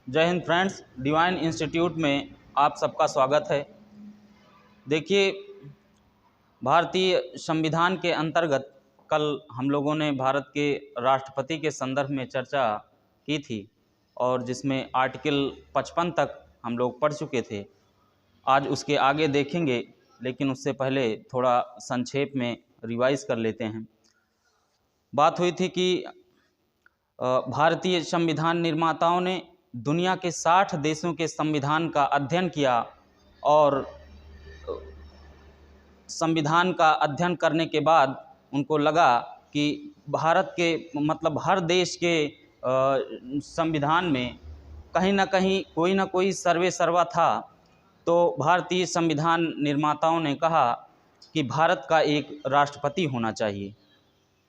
जय Hind friends, divine institute में आप सबका स्वागत है। देखिए, भारतीय संविधान के अंतर्गत कल हम लोगों ने भारत के राष्ट्रपति के संदर्भ में चर्चा की थी और जिसमें आर्टिकल 55 तक हम लोग पढ़ चुके थे। आज उसके आगे देखेंगे, लेकिन उससे पहले थोड़ा संक्षेप में रिवाइज कर लेते हैं। बात हुई थी कि भारतीय संविधान निर्माताओं ने दुनिया के 60 देशों के संविधान का अध्ययन किया और संविधान का अध्ययन करने के बाद उनको लगा कि भारत के मतलब हर देश के संविधान में कहीं ना कहीं कोई ना कोई सर्वे सर्वा था। तो भारतीय संविधान निर्माताओं ने कहा कि भारत का एक राष्ट्रपति होना चाहिए।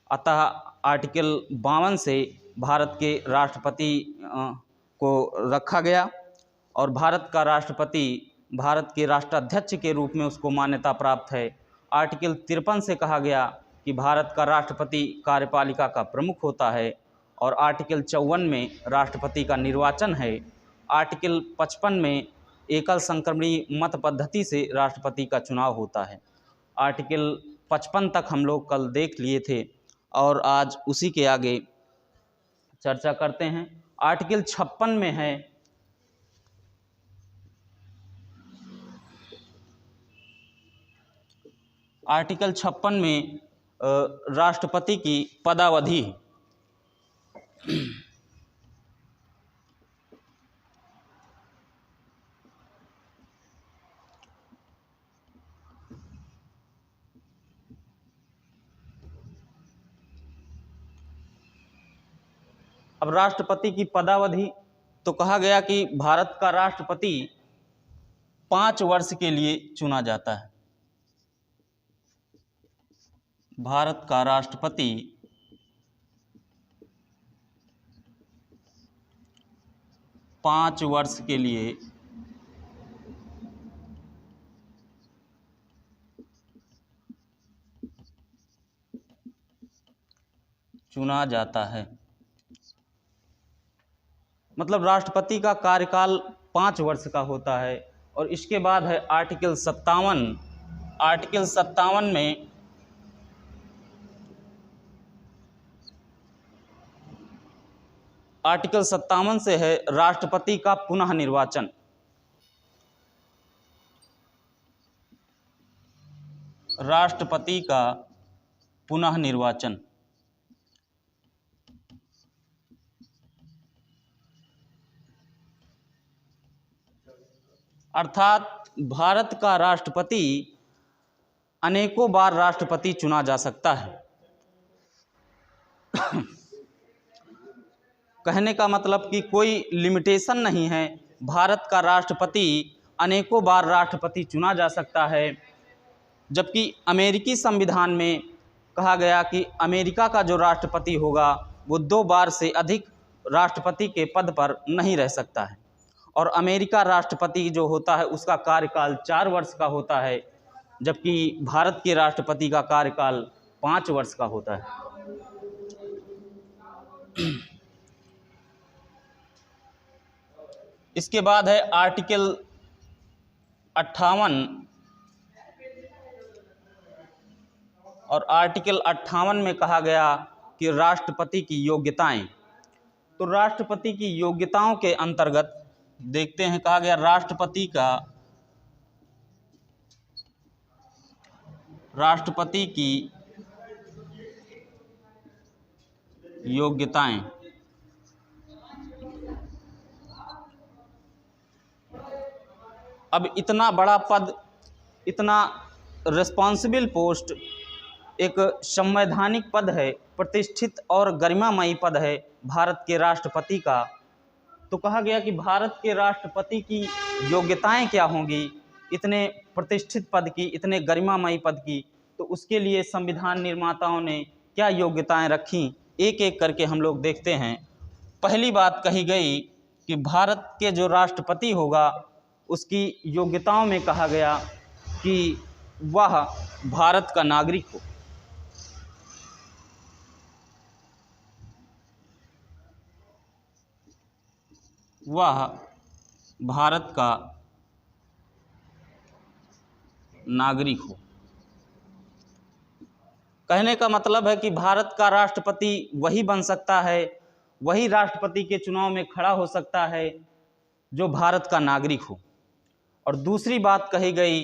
अतः आर्टिकल 52 से भारत के राष्ट्रपति को रखा गया और भारत का राष्ट्रपति भारत के राष्ट्राध्यक्ष के रूप में उसको मान्यता प्राप्त है। आर्टिकल 53 से कहा गया कि भारत का राष्ट्रपति कार्यपालिका का प्रमुख होता है और आर्टिकल 54 में राष्ट्रपति का निर्वाचन है। आर्टिकल 55 में एकल संक्रमणीय मत पद्धति से राष्ट्रपति का चुनाव होता है। आर्टिकल 55 तक हम लोग कल देख लिए थे और आज उसी के आगे चर्चा करते हैं। आर्टिकल 56 में है आर्टिकल 56 में राष्ट्रपति की पदावधि। अब राष्ट्रपति की पदावधि तो कहा गया कि भारत का राष्ट्रपति 5 वर्ष के लिए चुना जाता है। भारत का राष्ट्रपति 5 वर्ष के लिए चुना जाता है। मतलब राष्ट्रपति का कार्यकाल 5 वर्ष का होता है। और इसके बाद है आर्टिकल 57। आर्टिकल 57 में आर्टिकल 57 से है राष्ट्रपति का पुनः निर्वाचन। राष्ट्रपति का पुनः निर्वाचन अर्थात भारत का राष्ट्रपति अनेकों बार राष्ट्रपति चुना जा सकता है। कहने का मतलब कि कोई लिमिटेशन नहीं है। भारत का राष्ट्रपति अनेकों बार राष्ट्रपति चुना जा सकता है। जबकि अमेरिकी संविधान में कहा गया कि अमेरिका का जो राष्ट्रपति होगा वो 2 बार से अधिक राष्ट्रपति के पद पर नहीं रह सकता है। और अमेरिका राष्ट्रपति जो होता है उसका कार्यकाल 4 वर्ष का होता है, जबकि भारत के राष्ट्रपति का कार्यकाल 5 वर्ष का होता है। इसके बाद है आर्टिकल 58 और आर्टिकल 58 में कहा गया कि राष्ट्रपति की योग्यताएं। तो राष्ट्रपति की योग्यताओं के अंतर्गत देखते हैं, कहा गया राष्ट्रपति की योग्यताएं। अब इतना बड़ा पद, इतना रिस्पॉन्सिबल पोस्ट, एक संवैधानिक पद है, प्रतिष्ठित और गरिमामयी पद है भारत के राष्ट्रपति का। तो कहा गया कि भारत के राष्ट्रपति की योग्यताएं क्या होंगी इतने प्रतिष्ठित पद की, इतने गरिमामयी पद की। तो उसके लिए संविधान निर्माताओं ने क्या योग्यताएं रखी, एक एक करके हम लोग देखते हैं। पहली बात कही गई कि भारत के जो राष्ट्रपति होगा उसकी योग्यताओं में कहा गया कि वह भारत का नागरिक हो। वह भारत का नागरिक हो। कहने का मतलब है कि भारत का राष्ट्रपति वही बन सकता है, वही राष्ट्रपति के चुनाव में खड़ा हो सकता है जो भारत का नागरिक हो। और दूसरी बात कही गई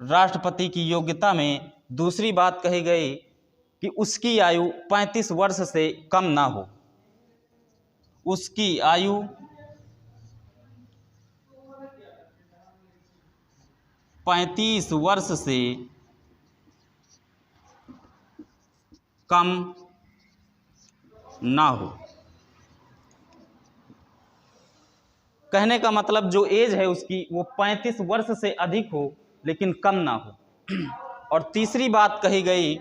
राष्ट्रपति की योग्यता में, दूसरी बात कही गई कि उसकी आयु 35 वर्ष से कम ना हो। उसकी आयु 35 वर्ष से कम ना हो। कहने का मतलब जो एज है उसकी वो 35 वर्ष से अधिक हो लेकिन कम ना हो। और तीसरी बात कही गई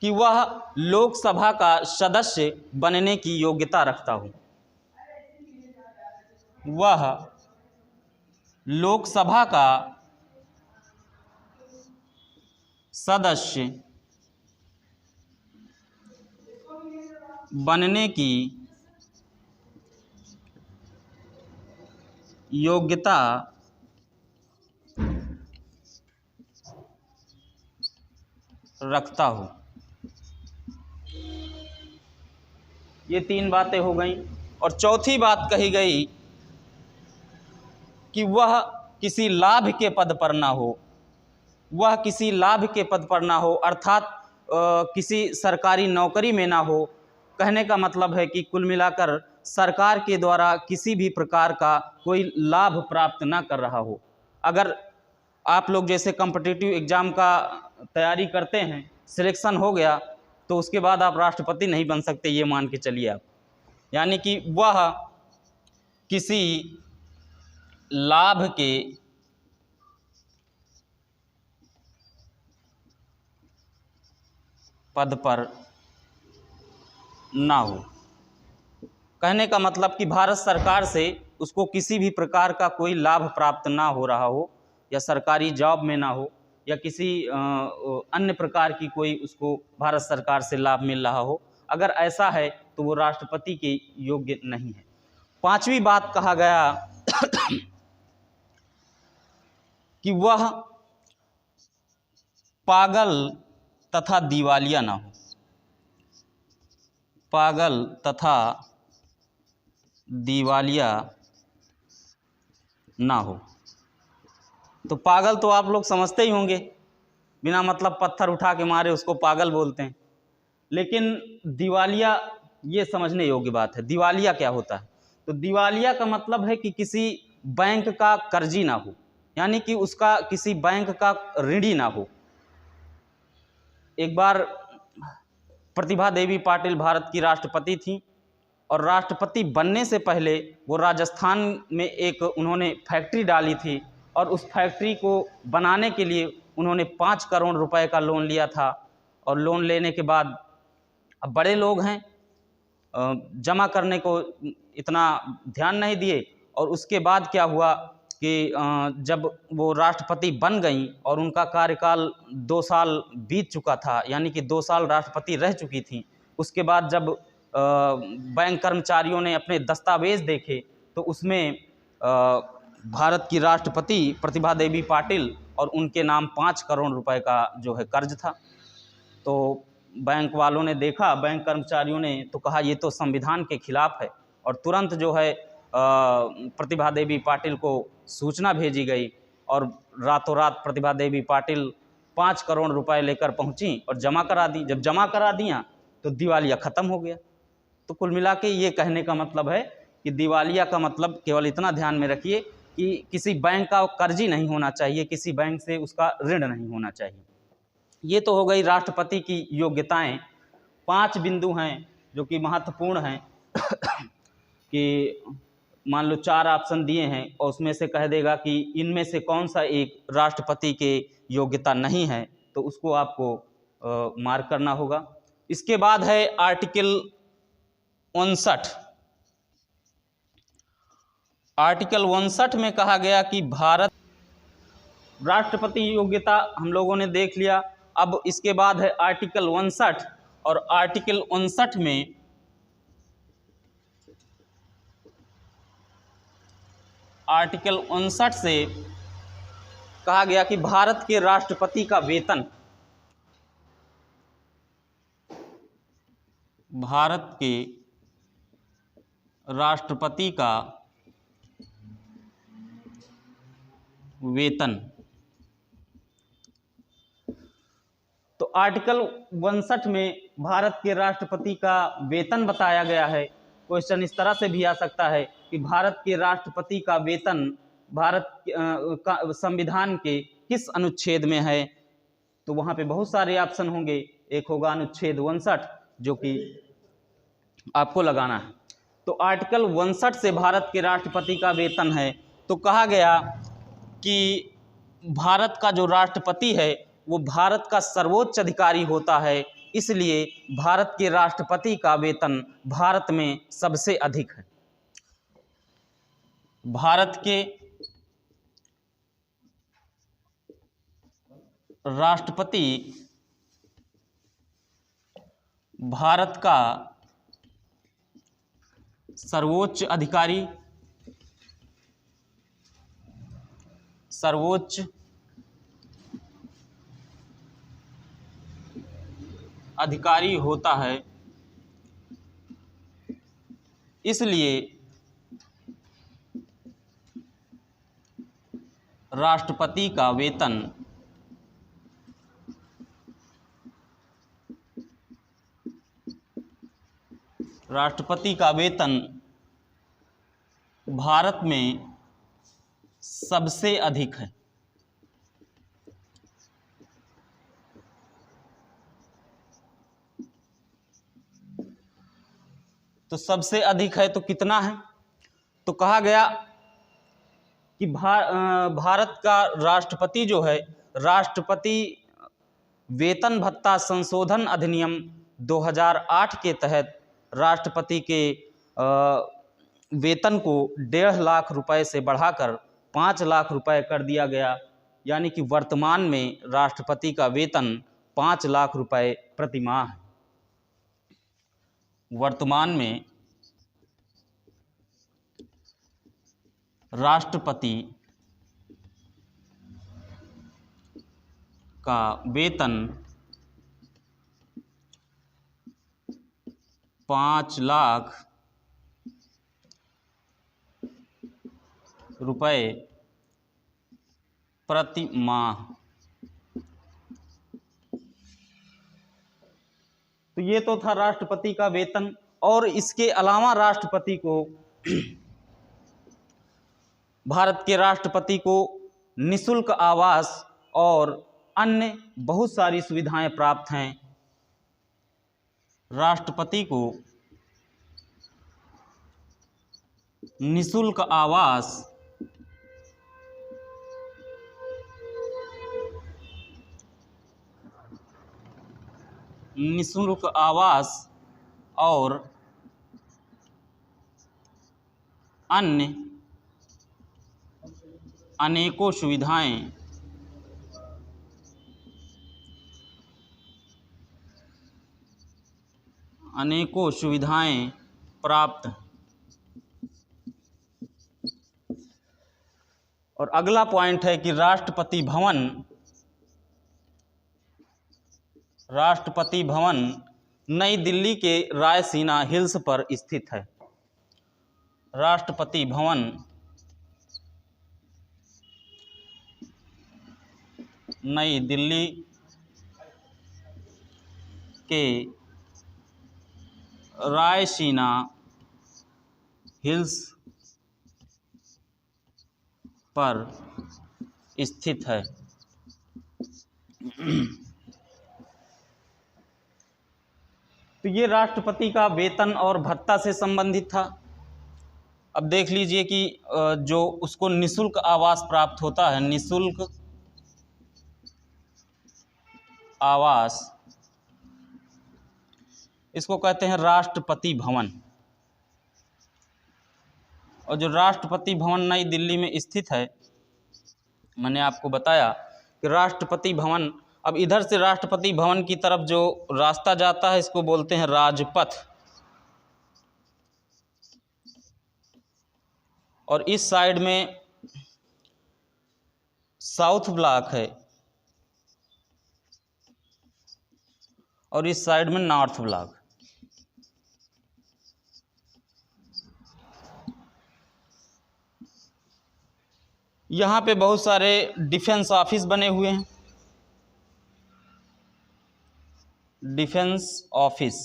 कि वह लोकसभा का सदस्य बनने की योग्यता रखता हो। वह लोकसभा का सदस्य बनने की योग्यता रखता हो। ये तीन बातें हो गई। और चौथी बात कही गई कि वह किसी लाभ के पद पर ना हो। वह किसी लाभ के पद पर ना हो, अर्थात किसी सरकारी नौकरी में ना हो। कहने का मतलब है कि कुल मिलाकर सरकार के द्वारा किसी भी प्रकार का कोई लाभ प्राप्त ना कर रहा हो। अगर आप लोग जैसे कॉम्पिटिटिव एग्ज़ाम का तैयारी करते हैं, सिलेक्शन हो गया तो उसके बाद आप राष्ट्रपति नहीं बन सकते, ये मान के चलिए आप। यानी कि वह किसी लाभ के पद पर ना हो। कहने का मतलब कि भारत सरकार से उसको किसी भी प्रकार का कोई लाभ प्राप्त ना हो रहा हो, या सरकारी जॉब में ना हो, या किसी अन्य प्रकार की कोई उसको भारत सरकार से लाभ मिल रहा हो। अगर ऐसा है तो वो राष्ट्रपति के योग्य नहीं है। पांचवी बात कहा गया कि वह पागल तथा दिवालिया ना हो। पागल तथा दिवालिया ना हो। तो पागल तो आप लोग समझते ही होंगे, बिना मतलब पत्थर उठा के मारे उसको पागल बोलते हैं। लेकिन दिवालिया ये समझने योग्य बात है। दिवालिया क्या होता है? तो दिवालिया का मतलब है कि किसी बैंक का कर्जी ना हो, यानी कि उसका किसी बैंक का ऋणी ना हो। एक बार प्रतिभा देवी पाटिल भारत की राष्ट्रपति थी, और राष्ट्रपति बनने से पहले वो राजस्थान में एक उन्होंने फैक्ट्री डाली थी, और उस फैक्ट्री को बनाने के लिए उन्होंने 5 करोड़ रुपए का लोन लिया था। और लोन लेने के बाद, अब बड़े लोग हैं, जमा करने को इतना ध्यान नहीं दिए। और उसके बाद क्या हुआ कि जब वो राष्ट्रपति बन गई और उनका कार्यकाल 2 साल बीत चुका था, यानी कि 2 साल राष्ट्रपति रह चुकी थी, उसके बाद जब बैंक कर्मचारियों ने अपने दस्तावेज देखे तो उसमें भारत की राष्ट्रपति प्रतिभा देवी पाटिल और उनके नाम 5 करोड़ रुपए का जो है कर्ज था। तो बैंक वालों ने देखा, बैंक कर्मचारियों ने तो कहा ये तो संविधान के खिलाफ है, और तुरंत जो है प्रतिभा देवी पाटिल को सूचना भेजी गई, और रातों रात प्रतिभा देवी पाटिल 5 करोड़ रुपए लेकर पहुंची और जमा करा दी। जब जमा करा दिया तो दिवालिया ख़त्म हो गया। तो कुल मिला के ये कहने का मतलब है कि दिवालिया का मतलब केवल इतना ध्यान में रखिए कि किसी बैंक का कर्जी नहीं होना चाहिए, किसी बैंक से उसका ऋण नहीं होना चाहिए। ये तो हो गई राष्ट्रपति की योग्यताएं। 5 बिंदु हैं जो कि महत्वपूर्ण हैं कि मान लो 4 ऑप्शन दिए हैं और उसमें से कह देगा कि इनमें से कौन सा एक राष्ट्रपति के योग्यता नहीं है, तो उसको आपको मार्क करना होगा। इसके बाद है आर्टिकल 59। आर्टिकल 59 में कहा गया कि भारत राष्ट्रपति योग्यता हम लोगों ने देख लिया। अब इसके बाद है आर्टिकल 59, और आर्टिकल 59 में आर्टिकल 59 से कहा गया कि भारत के राष्ट्रपति का वेतन, भारत के राष्ट्रपति का वेतन, तो आर्टिकल 59 में भारत के राष्ट्रपति का वेतन बताया गया है। क्वेश्चन इस तरह से भी आ सकता है कि भारत के राष्ट्रपति का वेतन भारत का संविधान के किस अनुच्छेद में है, तो वहाँ पे बहुत सारे ऑप्शन होंगे। एक होगा अनुच्छेद 59 जो कि आपको लगाना है। तो आर्टिकल 59 से भारत के राष्ट्रपति का वेतन है, तो कहा गया कि भारत का जो राष्ट्रपति है वो भारत का सर्वोच्च अधिकारी होता है, इसलिए भारत के राष्ट्रपति का वेतन भारत में सबसे अधिक है। भारत के राष्ट्रपति भारत का सर्वोच्च अधिकारी, सर्वोच्च अधिकारी होता है, इसलिए राष्ट्रपति का वेतन भारत में सबसे अधिक है। तो सबसे अधिक है तो कितना है, तो कहा गया कि भारत का राष्ट्रपति जो है, राष्ट्रपति वेतन भत्ता संशोधन अधिनियम 2008 के तहत राष्ट्रपति के वेतन को 1.5 लाख रुपए से बढ़ाकर 5 लाख रुपए कर दिया गया। यानी कि वर्तमान में राष्ट्रपति का वेतन 5 लाख रुपए प्रति माह है। वर्तमान में राष्ट्रपति का वेतन 5 लाख रुपए प्रति माह। तो ये तो था राष्ट्रपति का वेतन। और इसके अलावा राष्ट्रपति को, भारत के राष्ट्रपति को निःशुल्क आवास और अन्य बहुत सारी सुविधाएं प्राप्त हैं। राष्ट्रपति को निःशुल्क आवास, निःशुल्क आवास और अन्य अनेकों सुविधाएं प्राप्त हैं। और अगला पॉइंट है कि राष्ट्रपति भवन नई दिल्ली के रायसीना हिल्स पर स्थित है। राष्ट्रपति भवन नई दिल्ली के रायसीना हिल्स पर स्थित है। तो ये राष्ट्रपति का वेतन और भत्ता से संबंधित था। अब देख लीजिए कि जो उसको निःशुल्क आवास प्राप्त होता है, निःशुल्क आवास, इसको कहते हैं राष्ट्रपति भवन। और जो राष्ट्रपति भवन नई दिल्ली में स्थित है, मैंने आपको बताया कि राष्ट्रपति भवन, अब इधर से राष्ट्रपति भवन की तरफ जो रास्ता जाता है इसको बोलते हैं राजपथ। और इस साइड में साउथ ब्लॉक है और इस साइड में नॉर्थ ब्लॉक। यहाँ पे बहुत सारे डिफेंस ऑफिस बने हुए हैं। डिफेंस ऑफिस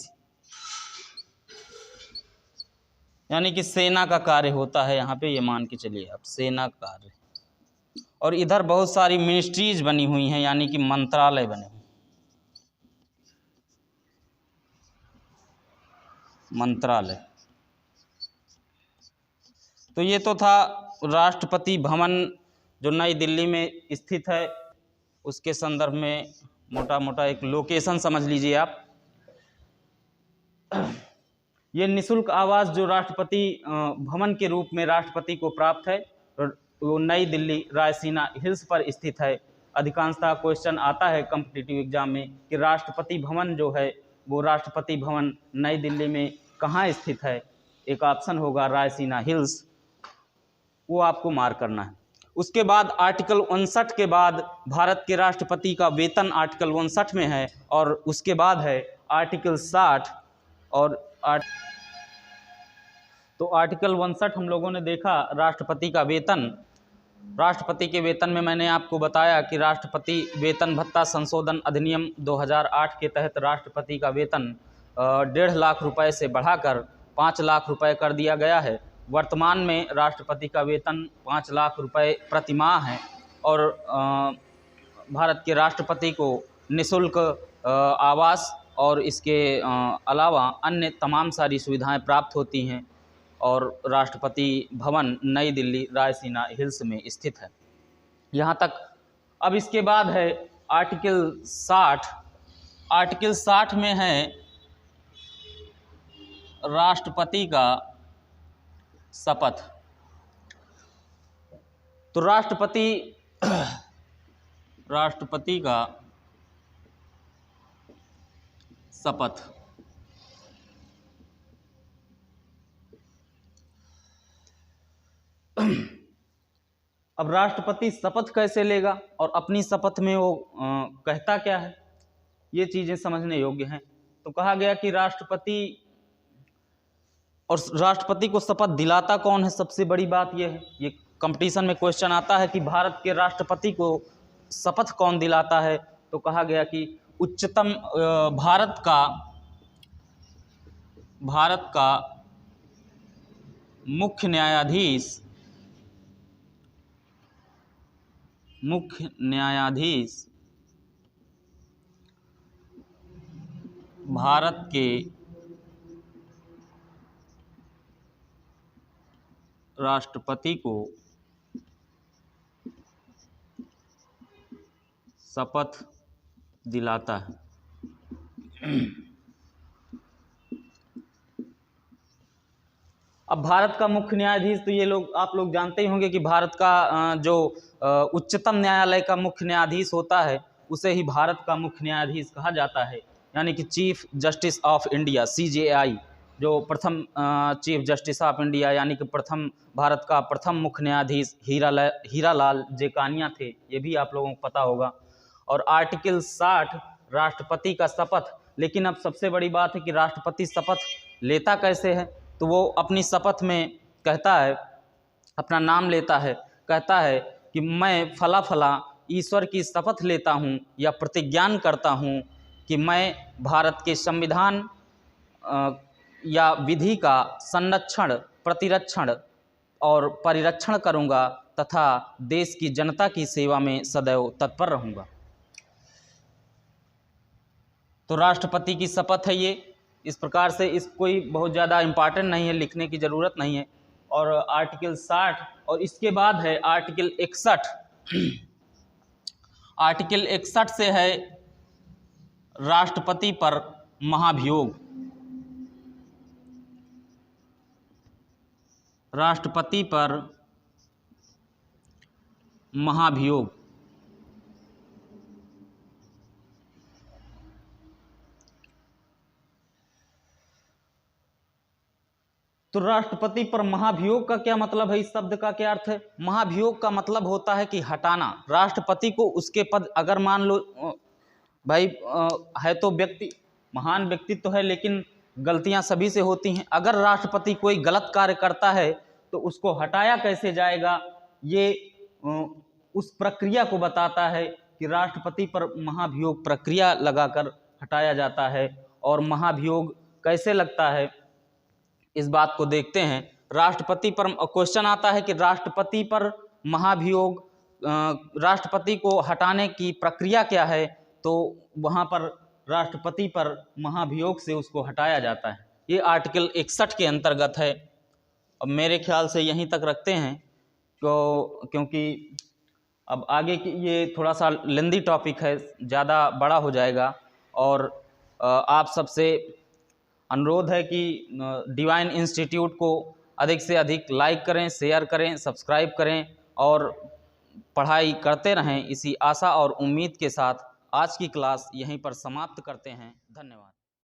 यानी कि सेना का कार्य होता है यहाँ पे, ये मान के चलिए आप, सेना कार्य। और इधर बहुत सारी मिनिस्ट्रीज बनी हुई हैं यानी कि मंत्रालय बने हुए, मंत्रालय। तो ये तो था राष्ट्रपति भवन जो नई दिल्ली में स्थित है, उसके संदर्भ में मोटा मोटा एक लोकेशन समझ लीजिए आप। ये निशुल्क आवास जो राष्ट्रपति भवन के रूप में राष्ट्रपति को प्राप्त है, वो नई दिल्ली रायसीना हिल्स पर स्थित है। अधिकांशतः क्वेश्चन आता है कॉम्पिटिटिव एग्जाम में कि राष्ट्रपति भवन जो है वो राष्ट्रपति भवन नई दिल्ली में कहाँ स्थित है। एक ऑप्शन होगा रायसीना हिल्स, वो आपको मार्क करना है। उसके बाद आर्टिकल 59 के बाद भारत के राष्ट्रपति का वेतन आर्टिकल 59 में है, और उसके बाद है आर्टिकल 60 और तो आर्टिकल 59 हम लोगों ने देखा राष्ट्रपति का वेतन। राष्ट्रपति के वेतन में मैंने आपको बताया कि राष्ट्रपति वेतन भत्ता संशोधन अधिनियम 2008 के तहत राष्ट्रपति का वेतन 1.5 लाख रुपए से बढ़ाकर 5 लाख रुपए कर दिया गया है। वर्तमान में राष्ट्रपति का वेतन 5 लाख रुपए प्रति माह है और भारत के राष्ट्रपति को निःशुल्क आवास और इसके अलावा अन्य तमाम सारी सुविधाएं प्राप्त होती हैं और राष्ट्रपति भवन नई दिल्ली रायसीना हिल्स में स्थित है। यहाँ तक। अब इसके बाद है आर्टिकल 60। आर्टिकल 60 में है राष्ट्रपति का शपथ। तो राष्ट्रपति का शपथ। अब राष्ट्रपति शपथ कैसे लेगा और अपनी शपथ में वो कहता क्या है, ये चीजें समझने योग्य हैं। तो कहा गया कि राष्ट्रपति को शपथ दिलाता कौन है। सबसे बड़ी बात यह है, ये कंपटीशन में क्वेश्चन आता है कि भारत के राष्ट्रपति को शपथ कौन दिलाता है। तो कहा गया कि उच्चतम भारत का मुख्य न्यायाधीश भारत के राष्ट्रपति को शपथ दिलाता है। अब भारत का मुख्य न्यायाधीश, तो ये आप लोग जानते ही होंगे कि भारत का जो उच्चतम न्यायालय का मुख्य न्यायाधीश होता है उसे ही भारत का मुख्य न्यायाधीश कहा जाता है, यानी कि chief justice of India CJI। जो प्रथम चीफ जस्टिस ऑफ इंडिया यानी कि भारत का प्रथम मुख्य न्यायाधीश हीरालाल जेकानिया थे, ये भी आप लोगों को पता होगा। और आर्टिकल 60 राष्ट्रपति का शपथ। लेकिन अब सबसे बड़ी बात है कि राष्ट्रपति शपथ लेता कैसे है। तो वो अपनी शपथ में कहता है, अपना नाम लेता है, कहता है कि मैं फला फला ईश्वर की शपथ लेता हूँ या प्रतिज्ञान करता हूँ कि मैं भारत के संविधान या विधि का संरक्षण, प्रतिरक्षण और परिरक्षण करूँगा तथा देश की जनता की सेवा में सदैव तत्पर रहूँगा। तो राष्ट्रपति की शपथ है ये। इस प्रकार से इस कोई बहुत ज़्यादा इम्पॉर्टेंट नहीं है, लिखने की ज़रूरत नहीं है। और आर्टिकल 60 और इसके बाद है आर्टिकल 61। आर्टिकल 61 से है राष्ट्रपति पर महाभियोग। राष्ट्रपति पर महाभियोग। तो राष्ट्रपति पर महाभियोग का क्या मतलब है, इस शब्द का क्या अर्थ है? महाभियोग का मतलब होता है कि हटाना। राष्ट्रपति को उसके पद, अगर मान लो भाई है तो व्यक्ति, महान व्यक्तित्व है, लेकिन गलतियां सभी से होती हैं। अगर राष्ट्रपति कोई गलत कार्य करता है तो उसको हटाया कैसे जाएगा, ये उस प्रक्रिया को बताता है कि राष्ट्रपति पर महाभियोग प्रक्रिया लगाकर हटाया जाता है। और महाभियोग कैसे लगता है, इस बात को देखते हैं। राष्ट्रपति पर क्वेश्चन आता है कि राष्ट्रपति पर महाभियोग, राष्ट्रपति को हटाने की प्रक्रिया क्या है, तो वहाँ पर राष्ट्रपति पर महाभियोग से उसको हटाया जाता है। ये आर्टिकल 61 के अंतर्गत है। अब मेरे ख्याल से यहीं तक रखते हैं, क्योंकि अब आगे की ये थोड़ा सा लेंदी टॉपिक है, ज़्यादा बड़ा हो जाएगा। और आप सबसे अनुरोध है कि डिवाइन इंस्टीट्यूट को अधिक से अधिक लाइक करें, शेयर करें, सब्सक्राइब करें और पढ़ाई करते रहें। इसी आशा और उम्मीद के साथ आज की क्लास यहीं पर समाप्त करते हैं। धन्यवाद।